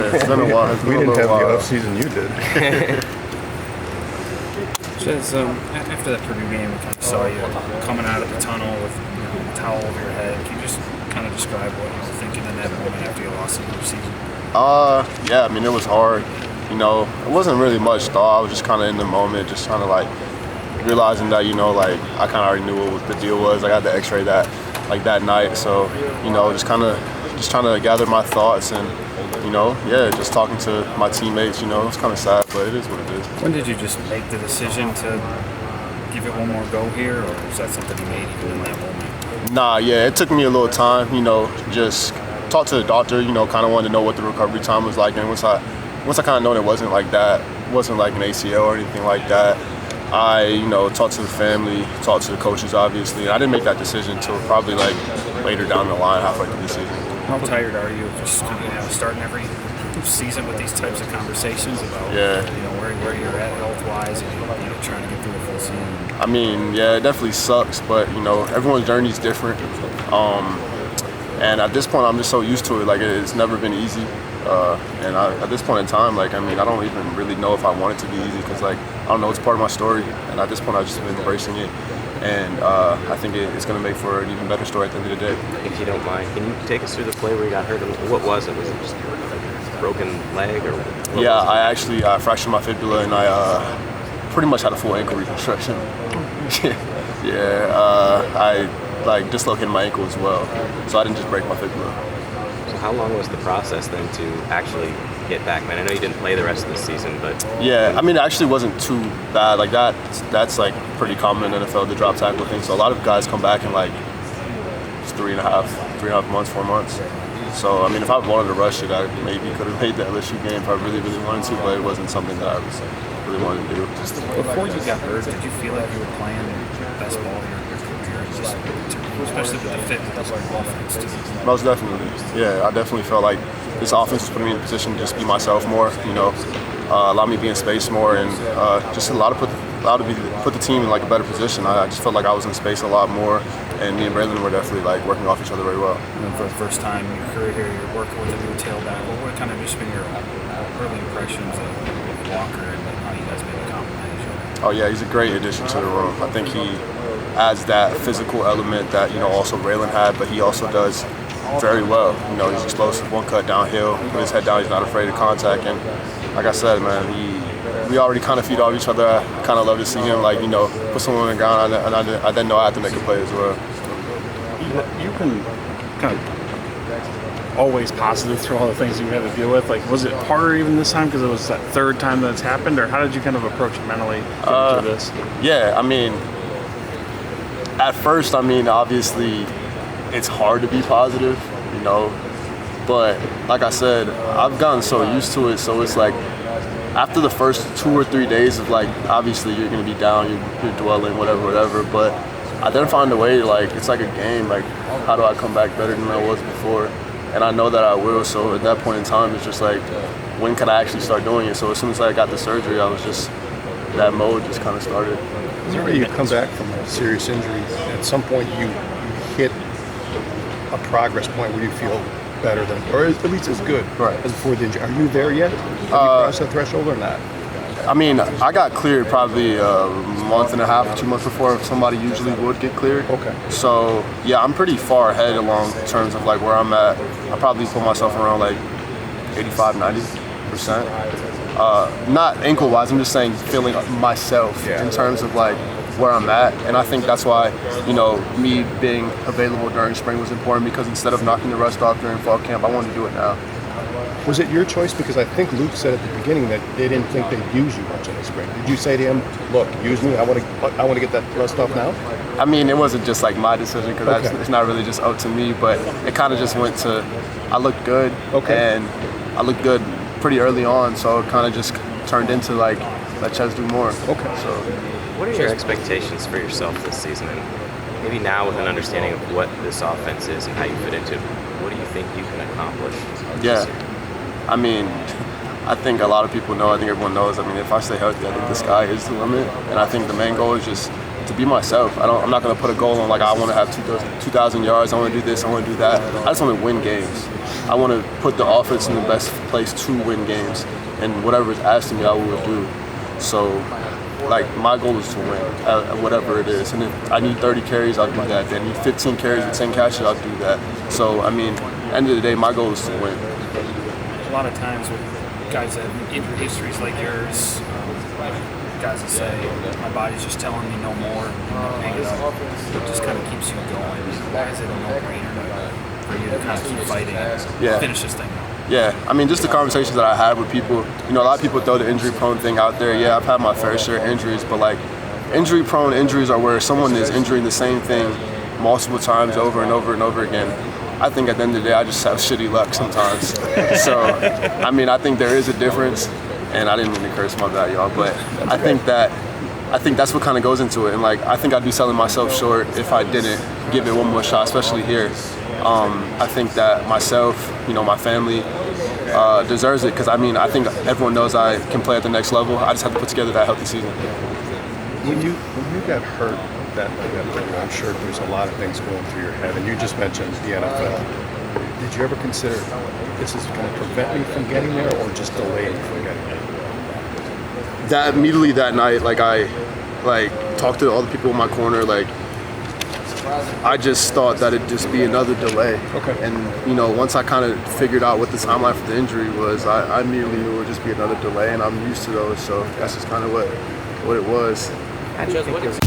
Yeah, it's been a while. We didn't have the off season you did. Chez, after that Purdue game, we kind of saw you coming out of the tunnel with a towel over your head. Can you just kind of describe what you were thinking in that moment after you lost the season? Yeah, I mean, it was hard. It wasn't really much thought. I was just kind of in the moment, just trying to like realizing that, like I kind of already knew what the deal was. I got the X-ray that night, so just trying to gather my thoughts and just talking to my teammates. It's kind of sad, but it is what it is. When did you just make the decision to give it one more go here, or was that something you made even in that moment? Nah, yeah, it took me a little time. Just talk to the doctor. Kind of wanted to know what the recovery time was like, and once I kind of known it wasn't like that, it wasn't like an ACL or anything like that, I, talked to the family, talked to the coaches, obviously. And I didn't make that decision until probably like later down the line, halfway through the season. How tired are you of just kind of starting every season with these types of conversations about where you're at health-wise and trying to get through the full season? I mean, yeah, it definitely sucks, but everyone's journey is different. And at this point, I'm just so used to it. Like, it's never been easy. And at this point in time, I don't even really know if I want it to be easy because, I don't know, it's part of my story. And at this point, I've just been embracing it. And I think it's going to make for an even better story at the end of the day. If you don't mind, can you take us through the play where you got hurt? What was it? Was it just a broken leg? Yeah, I actually fractured my fibula, and I pretty much had a full ankle reconstruction. I dislocated my ankle as well. So I didn't just break my fibula. So how long was the process then to actually get back, man? I know you didn't play the rest of the season, but... Yeah, I mean, it actually wasn't too bad. That's pretty common in the NFL, the drop tackle thing. So a lot of guys come back in it's 3.5 months, 4 months. So, I mean, if I wanted to rush it, I maybe could have made the LSU game if I really, really wanted to, but it wasn't something that I was really wanted to do. Before you got hurt, did you feel like you were playing your best ball of your career, especially with the fit of this offense too? Most definitely. Yeah, I definitely felt like this offense was putting me in a position to just be myself more, allow me to be in space more, and just allowed to put the team in a better position. I just felt like I was in space a lot more, and me and Braylon were definitely working off each other very well. And then for the first time in your career here, you're working with a new tailback. What kind of just been your early impressions of Walker and how you guys maybe complement each other? Oh yeah, he's a great addition to the room. I think he adds that physical element that also Braylon had, but he also does very well. He's explosive, one cut downhill, put his head down, he's not afraid of contact, and like I said, man, we already kind of feed off each other. I kind of love to see him put someone on the ground, and I didn't know I had to make a play as well. You've been kind of always positive through all the things you had to deal with. Was it harder even this time because it was that third time that's happened, or how did you kind of approach it mentally through this? Yeah, I mean, at first, obviously, it's hard to be positive, but like I said, I've gotten so used to it, so it's after the first 2 or 3 days of obviously you're going to be down, you're dwelling, whatever, but I then find a way, it's like a game, how do I come back better than I was before? And I know that I will, so at that point in time, it's just when can I actually start doing it? So as soon as I got the surgery, I was just, that mode just kind of started. Whenever you come back from a serious injury, at some point you hit a progress point where you feel better than, or at least as good as before the injury. Are you there yet? Have you crossed that threshold or not? I mean, I got cleared probably a month and a half, 2 months before somebody usually would get cleared. Okay. So, yeah, I'm pretty far ahead along terms of where I'm at. I probably put myself around 85, 90%. Not ankle-wise, I'm just saying feeling myself in terms of where I'm at. And I think that's why, me being available during spring was important, because instead of knocking the rust off during fall camp, I wanted to do it now. Was it your choice? Because I think Luke said at the beginning that they didn't think they'd use you much in the spring. Did you say to him, look, use me, I want to get that rust off now? I mean, it wasn't just my decision, because it's not really just up to me, but it kind of just went to, I looked good, and I looked good pretty early on, so it kind of just turned into let Chez do more. Okay. So, what are your expectations for yourself this season? And maybe now with an understanding of what this offense is and how you fit into it, what do you think you can accomplish? Yeah. I mean, I think a lot of people know, I think everyone knows, if I stay healthy, I think the sky is the limit. And I think the main goal is just to be myself. I'm not going to put a goal on like I want to have 2,000 yards. I want to do this. I want to do that. I just want to win games. I want to put the offense in the best place to win games, and whatever is asked of me, I will do. So, like, my goal is to win, whatever it is. And if I need 30 carries, I'll do that. If I need 15 carries with 10 catches, I'll do that. So, I mean, end of the day, my goal is to win. A lot of times with guys that have injury histories like yours, guys that say, my body's just telling me no more, hang it up. It just kind of keeps you going. Why is it a no-brainer for you to kind of keep fighting and finish this thing? Yeah, I mean, just the conversations that I had with people, you know, a lot of people throw the injury-prone thing out there. Yeah, I've had my fair share of injuries, but like, injury-prone injuries are where someone is injuring the same thing multiple times over and over and over again. I think at the end of the day, I just have shitty luck sometimes. So, I mean, I think there is a difference, and I didn't mean to curse, my bad, y'all, but I think that's what kind of goes into it. And like, I think I'd be selling myself short if I didn't give it one more shot, especially here. I think that myself, you know, my family deserves it, because I mean, I think everyone knows I can play at the next level. I just have to put together that healthy season. When you got hurt that I'm sure there's a lot of things going through your head, and you just mentioned the NFL. Did you ever consider this is going to prevent me from getting there, or just delay me from getting there? That immediately that night, like I talked to all the people in my corner, like I just thought that it'd just be another delay. Okay. And you know, once I kind of figured out what the timeline for the injury was, I immediately knew it would just be another delay, and I'm used to those, so that's just kind of what it was. How do you think